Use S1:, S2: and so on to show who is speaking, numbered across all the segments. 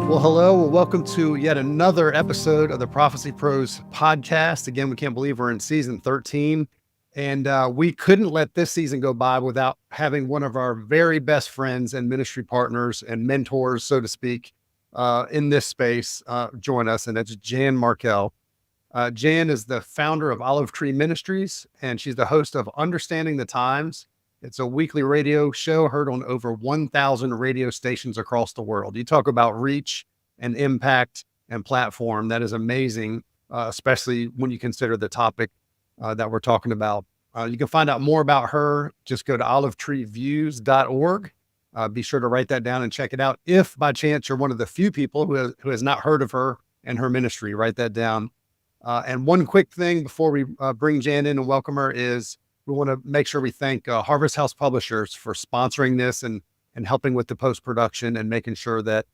S1: Well, hello. Well, welcome to yet another episode of the Prophecy Pros podcast. Again, we can't believe we're in season 13. And we couldn't let this season go by without having one of our very best friends and ministry partners and mentors, so to speak, in this space join us. And that's Jan Markell. Jan is the founder of Olive Tree Ministries, and she's the host of Understanding the Times. It's a weekly radio show heard on over 1,000 radio stations across the world. You talk about reach and impact and platform. That is amazing, especially when you consider the topic that we're talking about. You can find out more about her. Just go to olivetreeviews.org. Be sure to write that down and check it out. If by chance you're one of the few people who has not heard of her and her ministry, write that down. And one quick thing before we bring Jan in and welcome her is we want to make sure we thank Harvest House Publishers for sponsoring this and helping with the post-production and making sure that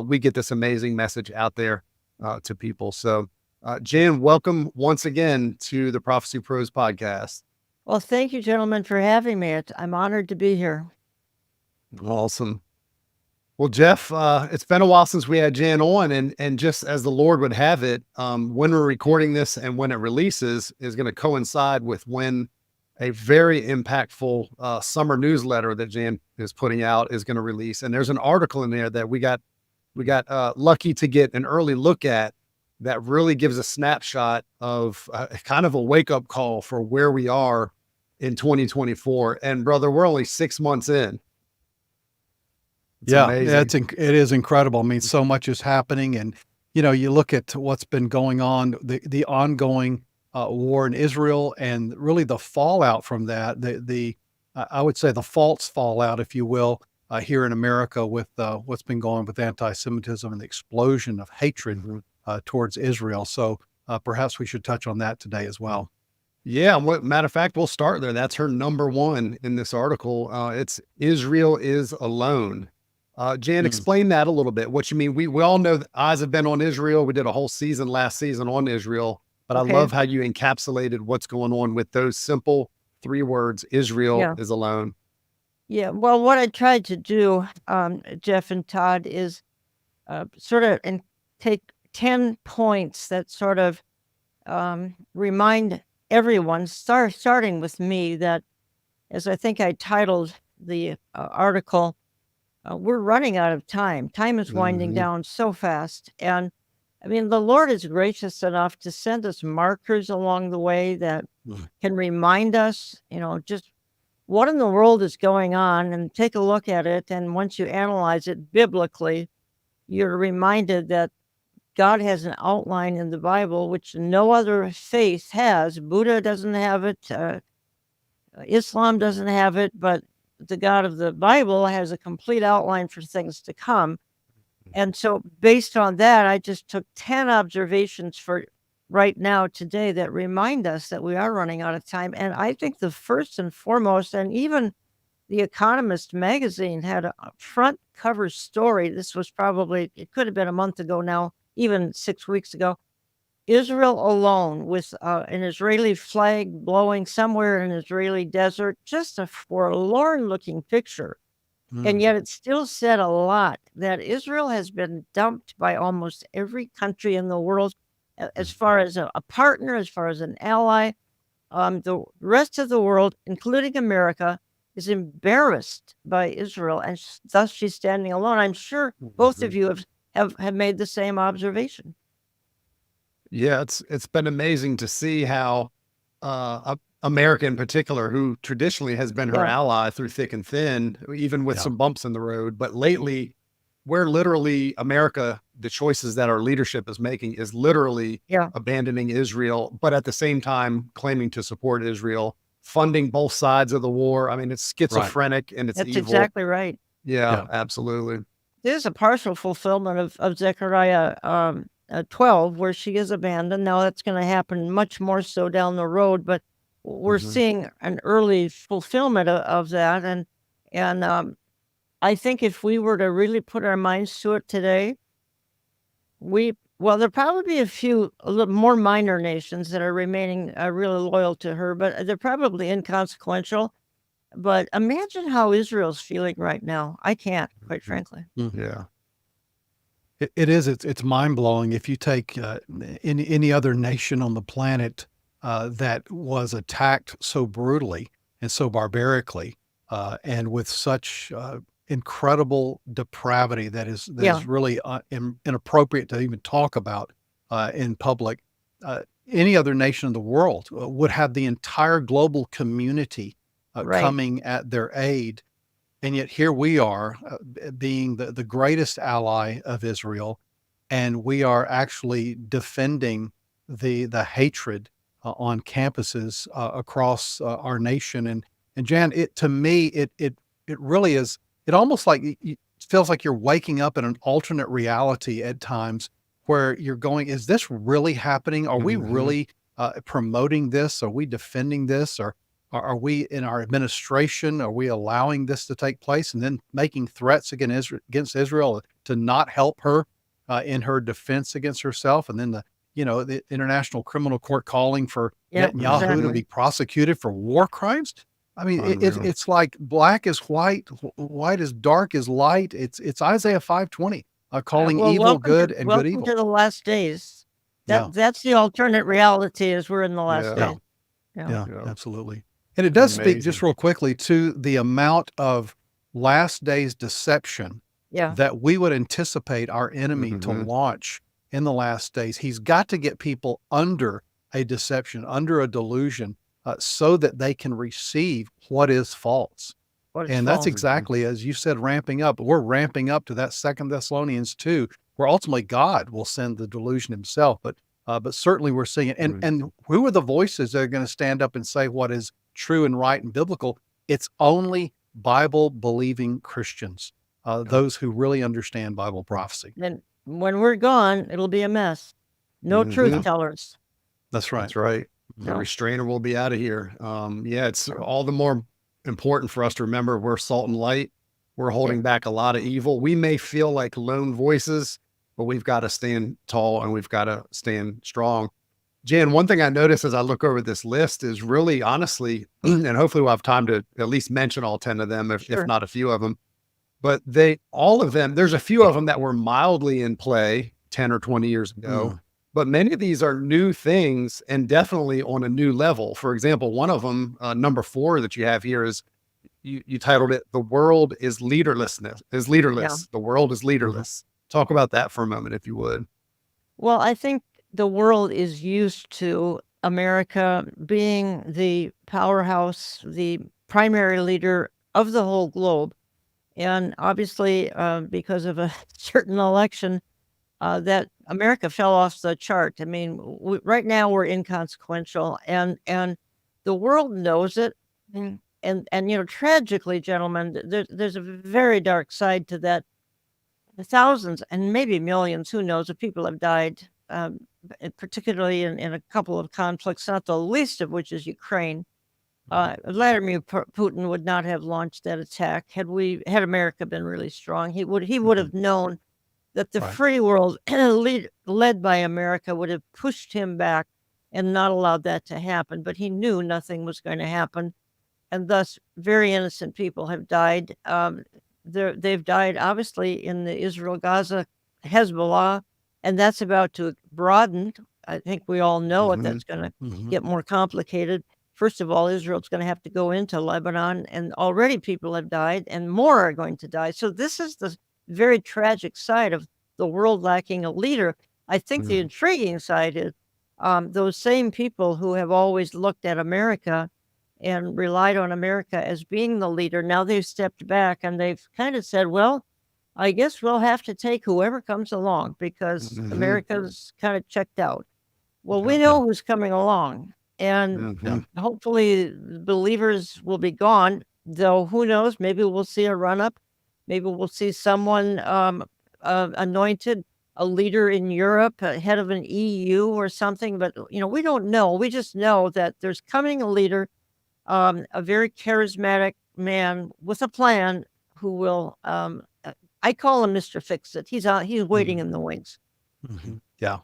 S1: we get this amazing message out there to people. So Jan, welcome once again to the Prophecy Pros podcast.
S2: Well, thank you, gentlemen, for having me. I'm honored to be here.
S1: Awesome. Well, Jeff, it's been a while since we had Jan on, and just as the Lord would have it, when we're recording this and when it releases is going to coincide with when a very impactful summer newsletter that Jan is putting out is going to release. And there's an article in there that we got lucky to get an early look at that really gives a snapshot of kind of a wake-up call for where we are in 2024. And brother, we're only 6 months in.
S3: It's amazing. It is incredible. I mean, so much is happening. And, you look at what's been going on, the ongoing war in Israel, and really the fallout from that, I would say the false fallout, if you will, here in America with what's been going on with anti-Semitism and the explosion of hatred towards Israel. So perhaps we should touch on that today as well.
S1: Yeah. Matter of fact, we'll start there. That's her number one in this article. It's Israel is alone. Jan, explain that a little bit. What you mean? We all know that eyes have been on Israel. We did a whole season last season on Israel. But I love how you encapsulated what's going on with those simple 3 words, Israel is alone.
S2: Yeah, well, what I tried to do, Jeff and Todd, is sort of take 10 points that sort of remind everyone, starting with me, that, as I think I titled the article, we're running out of time. Time is winding down so fast. And I mean, the Lord is gracious enough to send us markers along the way that can remind us, just what in the world is going on, and take a look at it. And once you analyze it biblically, you're reminded that God has an outline in the Bible, which no other faith has. Buddha doesn't have it. Islam doesn't have it, but the God of the Bible has a complete outline for things to come. And so based on that, I just took 10 observations for right now today that remind us that we are running out of time. And I think the first and foremost, and even The Economist magazine had a front cover story. This was it could have been a month ago now, even 6 weeks ago. Israel alone, with an Israeli flag blowing somewhere in an Israeli desert, just a forlorn looking picture. And yet it still said a lot, that Israel has been dumped by almost every country in the world as far as a partner, as far as an ally. The rest of the world, including America, is embarrassed by Israel, and thus she's standing alone. I'm sure both of you have made the same observation.
S1: Yeah, it's been amazing to see how America in particular, who traditionally has been her ally through thick and thin, even with some bumps in the road. But lately, where literally America, the choices that our leadership is making is literally abandoning Israel, but at the same time claiming to support Israel, funding both sides of the war. I mean, it's schizophrenic and it's evil.
S2: That's exactly right.
S1: Yeah, absolutely.
S2: There's a partial fulfillment of Zechariah 12, where she is abandoned. Now that's going to happen much more so down the road, but we're seeing an early fulfillment of that. And I think if we were to really put our minds to it today, there'll probably be a little more minor nations that are remaining really loyal to her, but they're probably inconsequential. But imagine how Israel's feeling right now. I can't, quite frankly.
S1: Yeah.
S3: It is. It's mind blowing. If you take any other nation on the planet that was attacked so brutally and so barbarically, and with such incredible depravity that
S2: Yeah,
S3: is really inappropriate to even talk about in public. Any other nation in the world would have the entire global community
S2: right.
S3: coming at their aid, and yet here we are, being the greatest ally of Israel, and we are actually defending the hatred on campuses across our nation. And Jan, it to me, it really is. It almost like it feels like you're waking up in an alternate reality at times, where you're going, is this really happening? Are we
S1: Mhm.
S3: really promoting this? Are we defending this? Or are we in our administration? Are we allowing this to take place and then making threats against Israel to not help her in her defense against herself? And then the International Criminal Court calling for
S2: Yep,
S3: Netanyahu to
S1: Mhm.
S2: exactly.
S3: be prosecuted for war crimes. I mean,
S1: Unreal.
S3: it's like black is white, white is dark is light. It's Isaiah 5:20, calling
S2: Well,
S3: evil good and good
S2: welcome
S3: evil.
S2: to the last days.
S3: Yeah,
S2: That's the alternate reality is we're in the last
S1: Yeah.
S3: yeah.
S2: days. Yeah.
S3: Yeah,
S1: Yeah.
S3: absolutely. And it does speak just
S1: Amazing.
S3: real quickly to the amount of last days deception
S2: Yeah.
S3: that we would anticipate our enemy to
S1: Mhm.
S3: launch in the last days. He's got to get people under a deception, under a delusion, so that they can receive what is false.
S2: What is
S3: And that's
S2: false.
S1: Mhm.
S3: exactly as you said, ramping up. We're ramping up to that Second Thessalonians 2, where ultimately God will send the delusion himself. But certainly we're seeing it. And
S1: Right.
S3: and who are the voices that are going to stand up and say what is true and right and biblical? It's only Bible believing Christians,
S1: Yep.
S3: those who really understand Bible prophecy.
S2: Then when we're gone, it'll be a mess. No truth
S1: Mhm.
S3: Yeah,
S2: tellers.
S3: that's right.
S1: That's right. The
S3: Yeah.
S2: No.
S1: restrainer will be out of here. Yeah, it's all the more important for us to remember we're salt and light. We're
S2: Yeah.
S1: holding back a lot of evil. We may feel like lone voices, but we've got to stand tall and we've got to stand strong. Jan, one thing I notice as I look over this list is really honestly, and hopefully we'll have time to at least mention all 10 of them, if
S2: Sure.
S1: not a few of them, but all of them, there's a few of them that were mildly in play 10 or 20 years ago,
S3: Mm,
S1: but many of these are new things and definitely on a new level. For example, one of them, number 4 that you have here is you titled it, "The World is
S2: Yeah.
S1: Leaderless." The world is
S3: mhm,
S1: leaderless. Talk about that for a moment, if you would.
S2: Well, I think the world is used to America being the powerhouse, the primary leader of the whole globe. And obviously, because of a certain election, that America fell off the chart. I mean, right now we're inconsequential, and the world knows it. And tragically, gentlemen, there's a very dark side to that. The thousands and maybe millions, who knows, of people have died, particularly in a couple of conflicts, not the least of which is Ukraine. Vladimir Putin would not have launched that attack had America been really strong. He would
S3: mhm,
S2: have known that the
S3: right.
S2: free world led by America would have pushed him back and not allowed that to happen. But he knew nothing was going to happen, and thus very innocent people have died. They've died obviously in the Israel-Gaza Hezbollah, and that's about to broaden. I think we all know it.
S1: Mhm.
S2: That's going to
S3: Mhm,
S2: get more complicated. First of all, Israel's going to have to go into Lebanon, and already people have died, and more are going to die. So this is the very tragic side of the world lacking a leader. I think the
S1: Mhm.
S2: intriguing side is those same people who have always looked at America and relied on America as being the leader. Now they've stepped back and they've kind of said, well, I guess we'll have to take whoever comes along because
S1: Mhm.
S2: America's kind of checked out. Well, we
S1: Yep.
S3: yeah,
S2: know who's coming along, and
S3: yeah,
S1: Mhm.
S2: hopefully believers will be gone, though who knows? Maybe we'll see a run up. Maybe we'll see someone anointed a leader in Europe, head of an EU or something. But, we don't know. We just know that there's coming a leader, a very charismatic man with a plan who will, I call him Mr. Fix It. He's waiting
S3: mhm,
S2: in the wings.
S3: mhm, yeah.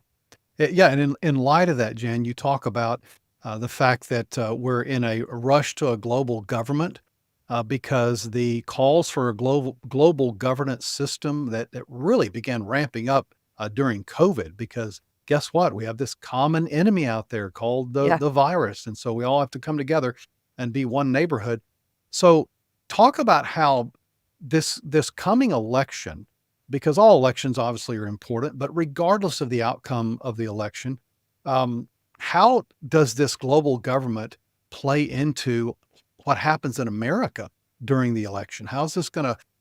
S3: Yeah, and in light of that, Jan, you talk about the fact that we're in a rush to a global government. because the calls for a global governance system that really began ramping up during COVID, because guess what? We have this common enemy out there called the virus. And so we all have to come together and be one neighborhood. So talk about how this coming election, because all elections obviously are important, but regardless of the outcome of the election, how does this global government play into what happens in America during the election?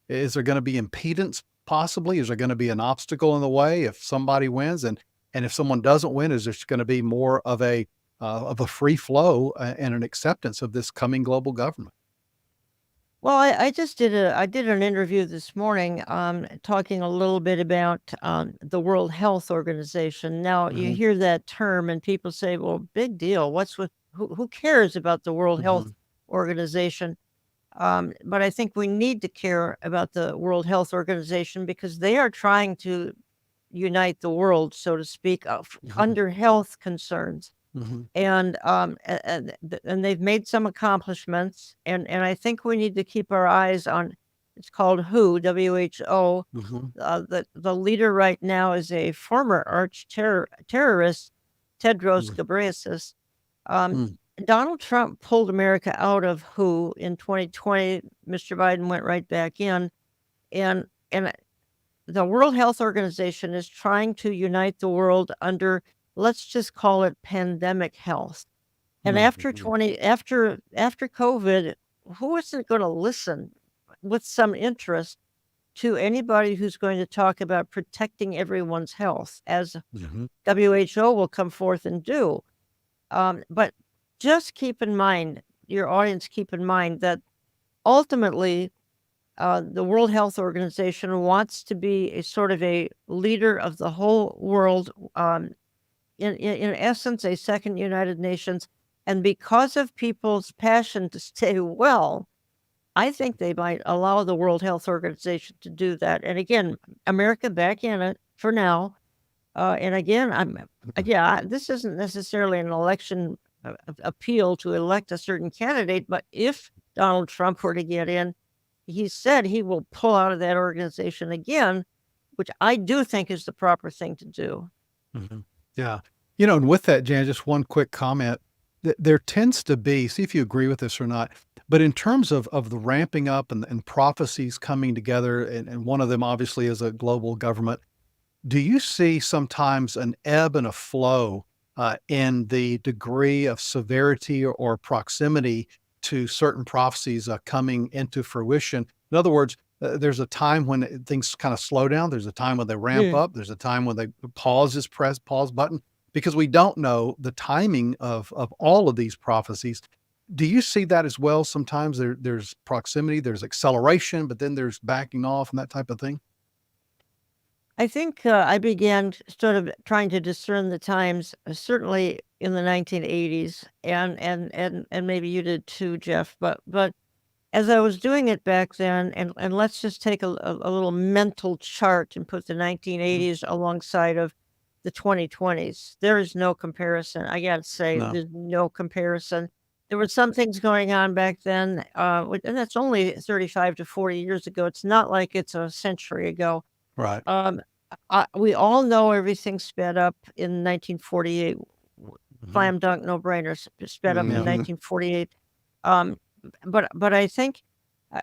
S3: Is there going to be impedance possibly? Is there going to be an obstacle in the way if somebody wins? And if someone doesn't win, is there going to be more of a free flow and an acceptance of this coming global government?
S2: Well, I did an interview this morning, talking a little bit about the World Health Organization. Now, you hear that term and people say, well, big deal. Who cares about the World Health Organization? But I think we need to care about the World Health Organization because they are trying to unite the world, so to speak, under health concerns. And they've made some accomplishments, and I think we need to keep our eyes on. It's called WHO. The leader right now is a former terrorist, Tedros Ghebreyesus. Donald Trump pulled America out of WHO in 2020. Mr. Biden went right back in, and the World Health Organization is trying to unite the world under, let's just call it, pandemic health. And after COVID, who isn't going to listen with some interest to anybody who's going to talk about protecting everyone's health, as WHO will come forth and do? But just keep in mind, your audience, keep in mind that ultimately the World Health Organization wants to be a sort of a leader of the whole world, in essence, a second United Nations. And because of people's passion to stay well, I think they might allow the World Health Organization to do that. And again, America back in it for now. And again, this isn't necessarily an election appeal to elect a certain candidate, but if Donald Trump were to get in, he said he will pull out of that organization again, which I do think is the proper thing to do.
S3: Yeah. And with that, Jan, just one quick comment. There tends to be, see if you agree with this or not, but in terms of the ramping up and prophecies coming together, and one of them obviously is a global government, do you see sometimes an ebb and a flow in the degree of severity or proximity to certain prophecies coming into fruition? In other words, there's a time when things kind of slow down. There's a time when they ramp up. There's a time when they pause button, because we don't know the timing of all of these prophecies. Do you see that as well? Sometimes there's proximity, there's acceleration, but then there's backing off and that type of thing.
S2: I think I began sort of trying to discern the times, certainly in the 1980s, and maybe you did too, Jeff. But as I was doing it back then, and let's just take a little mental chart and put the 1980s alongside of the 2020s. There is no comparison. I got to say, there's no comparison. There were some things going on back then, and that's only 35 to 40 years ago. It's not like it's a century ago.
S3: Right.
S2: We all know everything sped up in 1948. Slam dunk, no brainer. Sped up in 1948. But I think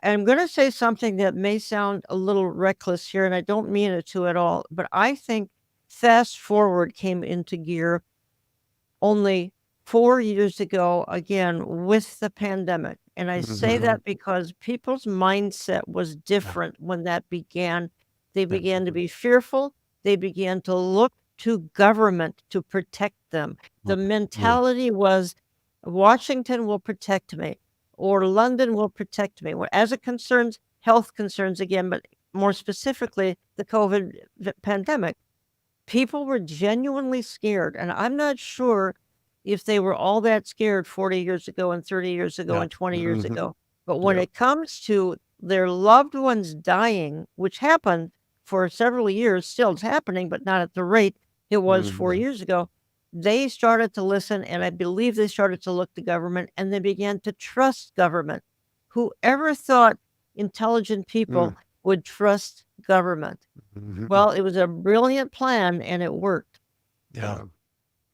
S2: I'm going to say something that may sound a little reckless here, and I don't mean it to at all. But I think fast forward came into gear only 4 years ago, again, with the pandemic. And I say that because people's mindset was different when that began. They began to be fearful. They began to look to government to protect them. The mentality was Washington will protect me, or London will protect me. As it concerns health concerns again, but more specifically, the COVID pandemic, people were genuinely scared. And I'm not sure if they were all that scared 40 years ago and 30 years ago and 20 years ago. But when it comes to their loved ones dying, which happened for several years, still it's happening, but not at the rate it was 4 years ago, they started to listen, and I believe they started to look to government, and they began to trust government, whoever thought intelligent people would trust government? Well, it was a brilliant plan and it worked.
S3: Yeah.
S1: And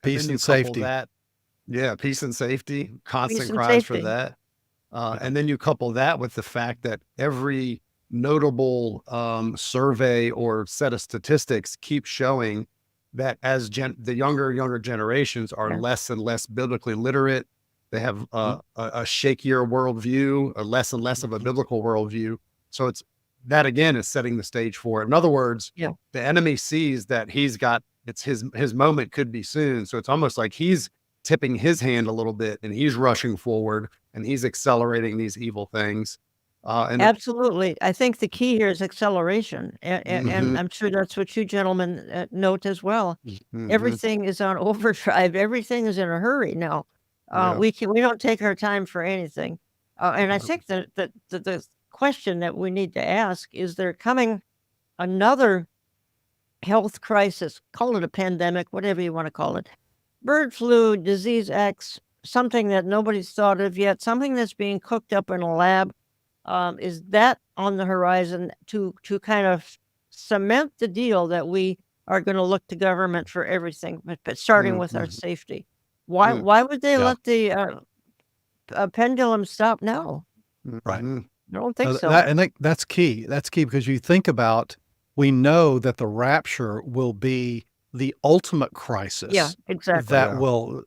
S3: Peace
S1: then you
S3: and
S1: couple
S3: safety.
S1: that, peace and safety, constant
S2: Peace and
S1: cries for
S2: safety.
S1: that. And then you couple that with the fact that every notable survey or set of statistics keeps showing that as the younger generations are
S2: Yeah.
S1: less and less biblically literate. They have a shakier worldview, or less and less of a biblical worldview. So it's that again is setting the stage for it. In other words,
S2: Yeah.
S1: the enemy sees that it's his moment could be soon. So it's almost like he's tipping his hand a little bit and he's rushing forward and he's accelerating these evil things. And
S2: Absolutely. I think the key here is acceleration. And I'm sure that's what you gentlemen note as well. Everything is on overdrive. Everything is in a hurry now. We don't take our time for anything. And I think that the question that we need to ask is, there coming another health crisis, call it a pandemic, whatever you want to call it, bird flu, disease X, something that nobody's thought of yet, something that's being cooked up in a lab. Is that on the horizon to kind of cement the deal that we are going to look to government for everything, but starting with our safety? Why would they let the pendulum stop now?
S3: Right.
S2: I don't think so.
S3: That's key. That's key because you think about, we know that the rapture will be the ultimate crisis.
S2: Yeah, exactly.
S3: That will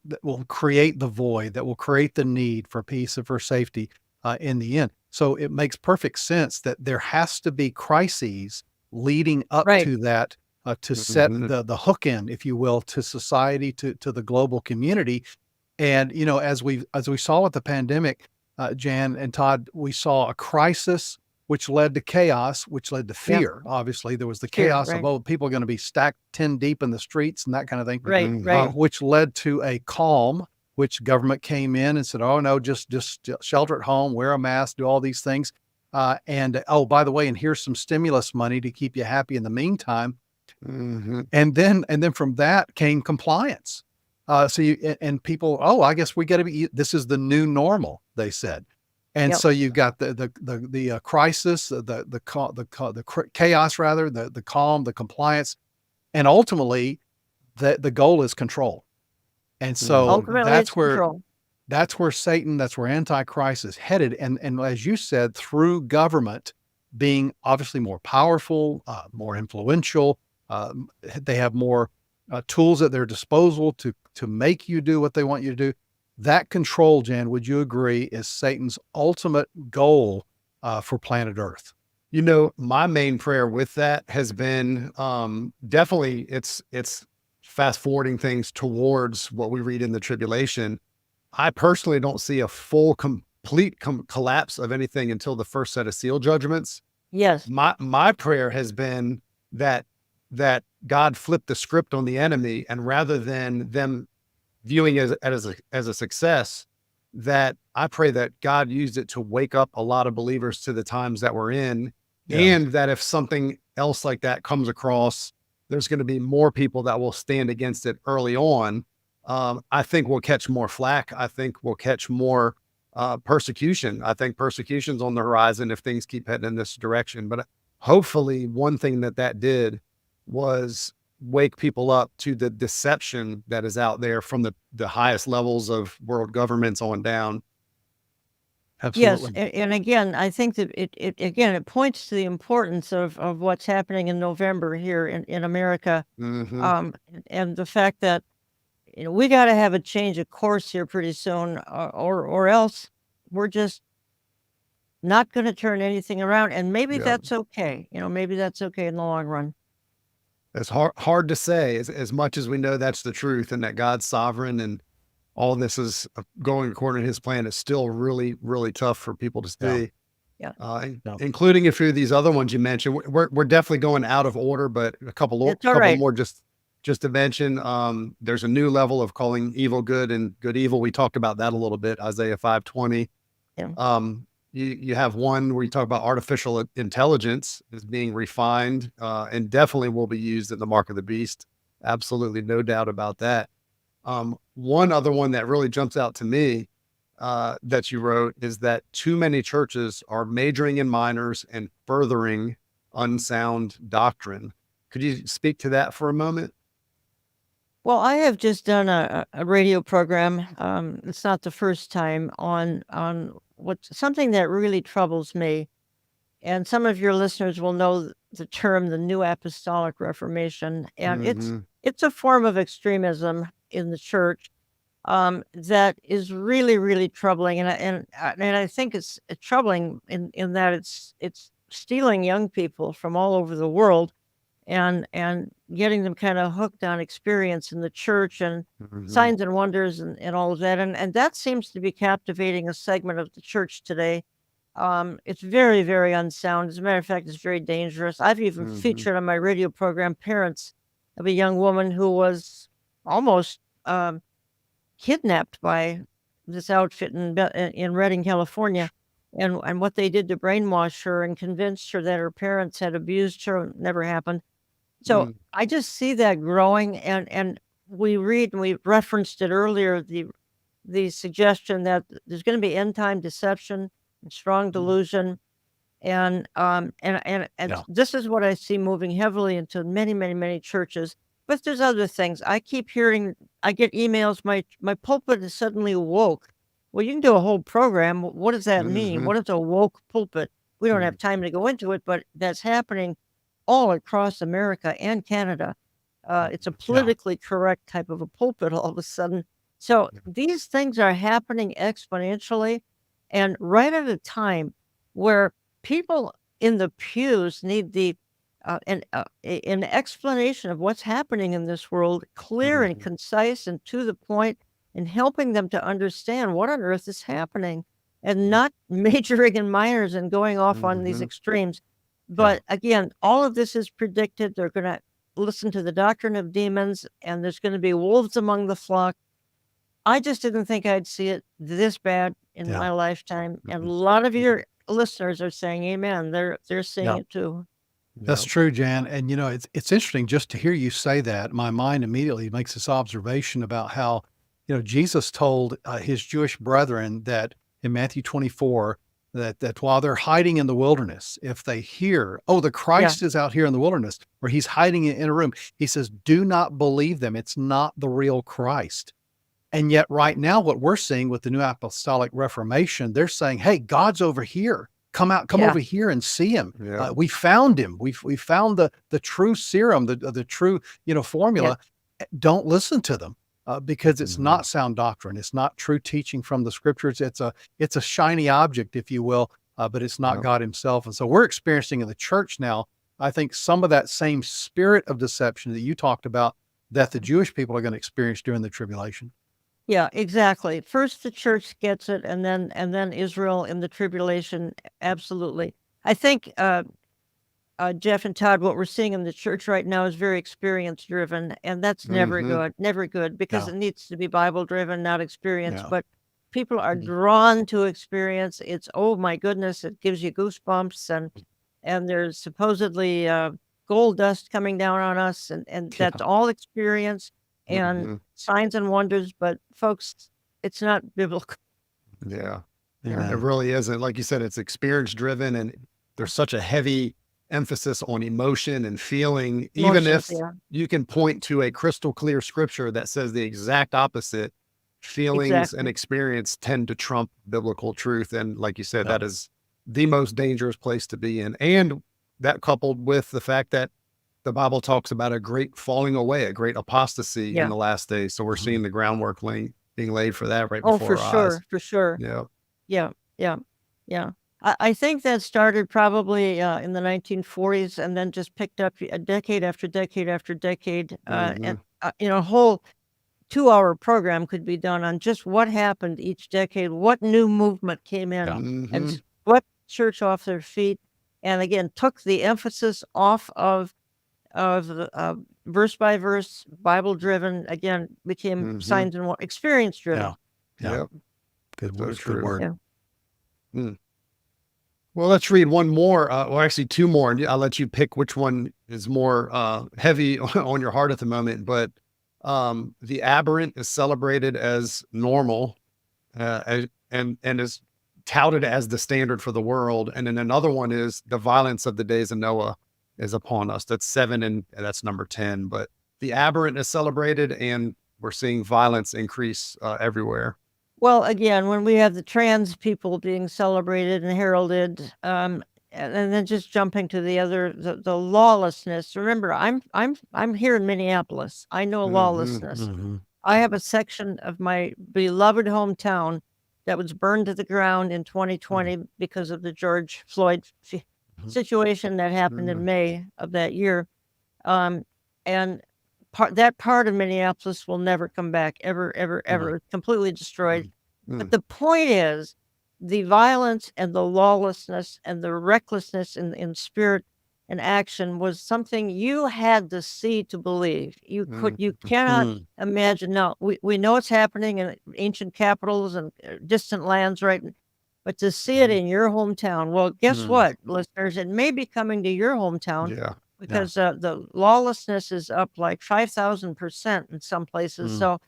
S3: create the void, that will create the need for peace and for safety in the end. So it makes perfect sense that there has to be crises leading up to that to set the hook in, if you will, to society, to the global community. And, as we saw with the pandemic, Jan and Todd, we saw a crisis which led to chaos, which led to fear. Obviously, there was the chaos of, people are going to be stacked 10 deep in the streets and that kind of thing. Which led to a calm, which government came in and said, oh, no, just shelter at home, wear a mask, do all these things. And oh, by the way, and here's some stimulus money to keep you happy in the meantime. And then from that came compliance. And people, I guess we got to be, this is the new normal, they said. And so you've got the crisis, the chaos rather, the calm, the compliance, and ultimately the goal is control. And so that's where Satan, that's where Antichrist is headed. And as you said, through government being obviously more powerful, more influential, they have more tools at their disposal to make you do what they want you to do. That control, Jan, would you agree, is Satan's ultimate goal for planet Earth?
S1: My main prayer with that has been definitely it's fast forwarding things towards what we read in the tribulation. I personally don't see a full, complete collapse of anything until the first set of seal judgments.
S2: Yes.
S1: My prayer has been that God flipped the script on the enemy, and rather than them viewing it as a success, that I pray that God used it to wake up a lot of believers to the times that we're in, and that if something else like that comes across, there's going to be more people that will stand against it early on. I think we'll catch more flack. I think we'll catch more persecution. I think persecution's on the horizon if things keep heading in this direction. But hopefully one thing that did was wake people up to the deception that is out there from the highest levels of world governments on down.
S3: Absolutely.
S2: Yes, and again, I think that it points to the importance of what's happening in November here in America, and the fact that we got to have a change of course here pretty soon, or else we're just not going to turn anything around. And maybe that's okay. Maybe that's okay in the long run.
S1: It's hard to say, as much as we know that's the truth and that God's sovereign and all this is going according to his plan. Is still really, really tough for people to see. Including a few of these other ones you mentioned. We're definitely going out of order, but a couple more just to mention. There's a new level of calling evil good and good evil. We talked about that a little bit, Isaiah 5:20. You have one where you talk about artificial intelligence is being refined and definitely will be used in the mark of the beast. Absolutely no doubt about that. One other one that really jumps out to me that you wrote is that too many churches are majoring in minors and furthering unsound doctrine. Could you speak to that for a moment?
S2: Well, I have just done a radio program. It's not the first time on something that really troubles me. And some of your listeners will know the term the New Apostolic Reformation, and it's a form of extremism in the church that is really, really troubling. And I think it's troubling in that it's stealing young people from all over the world and getting them kind of hooked on experience in the church and signs and wonders and all of that. And that seems to be captivating a segment of the church today. It's very, very unsound. As a matter of fact, it's very dangerous. I've even featured on my radio program parents of a young woman who was almost kidnapped by this outfit in Redding, California. And what they did to brainwash her and convince her that her parents had abused her never happened. So I just see that growing, and we read, and we referenced it earlier, the suggestion that there's going to be end time deception and strong delusion, and this is what I see moving heavily into many, many, many churches. But there's other things. I keep hearing, I get emails, my pulpit is suddenly woke. Well, you can do a whole program. What does that mean? What is a woke pulpit? We don't have time to go into it, but that's happening all across America and Canada. It's a politically correct type of a pulpit all of a sudden. So these things are happening exponentially, and right at a time where people in the pews need an explanation of what's happening in this world, clear and concise and to the point, and helping them to understand what on earth is happening, and not majoring in minors and going off on these extremes. But again, all of this is predicted. They're going to listen to the doctrine of demons, and there's going to be wolves among the flock. I just didn't think I'd see it this bad in my lifetime. And a lot of your listeners are saying amen. They're seeing it too.
S3: That's true, Jan. And it's interesting just to hear you say that. My mind immediately makes this observation about how, Jesus told his Jewish brethren that in Matthew 24, that while they're hiding in the wilderness, if they hear, the Christ is out here in the wilderness, or he's hiding in a room, he says, do not believe them. It's not the real Christ. And yet right now, what we're seeing with the New Apostolic Reformation, they're saying, hey, God's over here. Come over here and see him. We found him. We found the true serum, the true, formula. Don't listen to them. Because it's not sound doctrine. It's not true teaching from the scriptures. It's a shiny object, if you will, but it's not God himself. And so we're experiencing in the church now, I think, some of that same spirit of deception that you talked about that the Jewish people are going to experience during the tribulation.
S2: Yeah, exactly. First the church gets it, and then Israel in the tribulation. Absolutely. I think Jeff and Todd, what we're seeing in the church right now is very experience driven, and that's never good, because it needs to be Bible driven, not experience. But people are drawn to experience. It's, oh my goodness, it gives you goosebumps, and there's supposedly gold dust coming down on us, and that's all experience and signs and wonders. But folks, it's not biblical.
S1: Yeah, it really isn't. Like you said, it's experience driven, and there's such a heavy emphasis on emotion and feeling, even if you can point to a crystal clear scripture that says the exact opposite. Feelings and experience tend to trump biblical truth. And like you said, that is the most dangerous place to be in. And that coupled with the fact that the Bible talks about a great falling away, a great apostasy in the last days. So we're seeing the groundwork being laid for that right before our eyes.
S2: For sure. Yeah. I think that started probably in the 1940s, and then just picked up a decade after decade after decade. And a whole 2-hour program could be done on just what happened each decade, what new movement came in, and swept church off their feet, and again took the emphasis off of the verse by verse, Bible driven. Again, became signs and experience driven.
S3: Yeah. Good word.
S1: Well, let's read one more, actually two more, and I'll let you pick which one is more heavy on your heart at the moment. But the aberrant is celebrated as normal, and and is touted as the standard for the world. And then another one is the violence of the days of Noah is upon us. That's 7, and that's number 10. But the aberrant is celebrated, and we're seeing violence increase everywhere.
S2: Well, again, when we have the trans people being celebrated and heralded, and then just jumping to the lawlessness. Remember, I'm here in Minneapolis. I know lawlessness. I have a section of my beloved hometown that was burned to the ground in 2020 because of the George Floyd situation that happened in May of that year. And that part of Minneapolis will never come back, ever, ever, ever. It's completely destroyed. But the point is, the violence and the lawlessness and the recklessness in spirit and action was something you had to see to believe. You cannot imagine. Now, we know it's happening in ancient capitals and distant lands, right? But to see it in your hometown, well, guess what, listeners? It may be coming to your hometown because the lawlessness is up like 5,000% in some places. So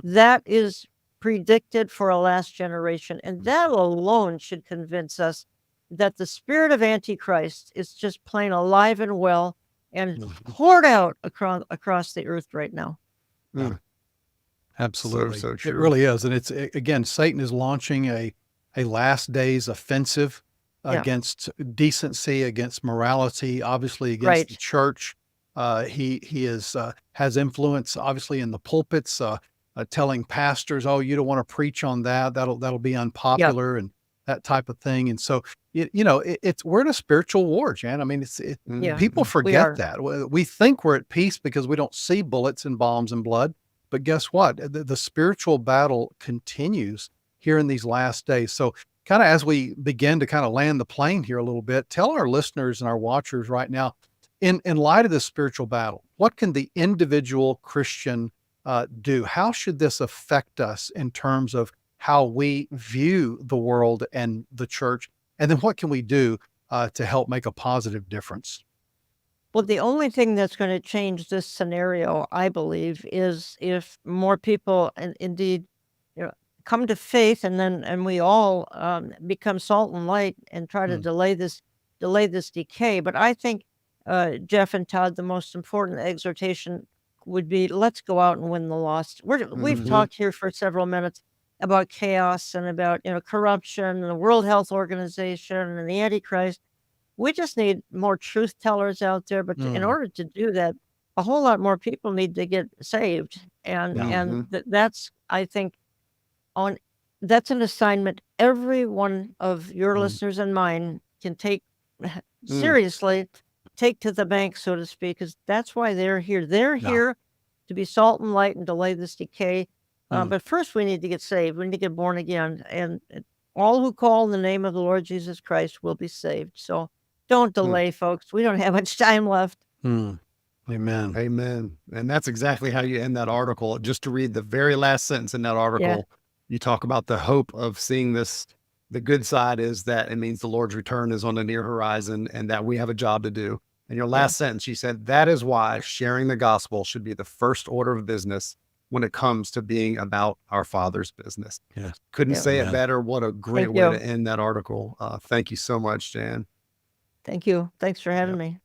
S2: that is predicted for a last generation. And that alone should convince us that the spirit of Antichrist is just plain alive and well and poured out across the earth right now.
S3: Absolutely.
S1: So true.
S3: It really is. And it's, again, Satan is launching a last days offensive against decency, against morality, obviously against the church. He has influence, obviously, in the pulpits, telling pastors, "Oh, you don't want to preach on that. That'll be unpopular," and that type of thing. And so, we're in a spiritual war, Jan. I mean, people forget that. We think we're at peace because we don't see bullets and bombs and blood. But guess what? The spiritual battle continues here in these last days. So kind of as we begin to kind of land the plane here a little bit, tell our listeners and our watchers right now, in light of this spiritual battle, what can the individual Christian do? How should this affect us in terms of how we view the world and the church? And then what can we do to help make a positive difference?
S2: Well, the only thing that's going to change this scenario, I believe, is if more people indeed come to faith, and we all become salt and light and try to delay this decay. But I think, Jeff and Todd, the most important exhortation would be, let's go out and win the lost. We've talked here for several minutes about chaos and about corruption and the World Health Organization and the Antichrist. We just need more truth tellers out there. But in order to do that, a whole lot more people need to get saved. And that's, I think, that's an assignment every one of your listeners and mine can take seriously, take to the bank, so to speak, because that's why they're here. They're here to be salt and light and delay this decay. But first, we need to get saved. We need to get born again. And all who call in the name of the Lord Jesus Christ will be saved. So don't delay, folks. We don't have much time left.
S3: Amen.
S1: Amen. And that's exactly how you end that article. Just to read the very last sentence in that article, you talk about the hope of seeing this. The good side is that it means the Lord's return is on the near horizon and that we have a job to do. And your last sentence, you said, that is why sharing the gospel should be the first order of business when it comes to being about our Father's business. Couldn't say it better. What a great way to end that article. Thank you so much, Jan.
S2: Thank you. Thanks for having me.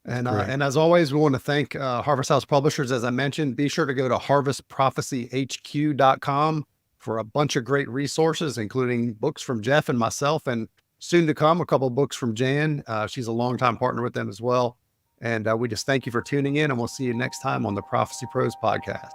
S1: And as always, we want to thank Harvest House Publishers. As I mentioned, be sure to go to harvestprophecyhq.com for a bunch of great resources, including books from Jeff and myself, and soon to come, a couple of books from Jan. She's a longtime partner with them as well. And we just thank you for tuning in, and we'll see you next time on the Prophecy Pros podcast.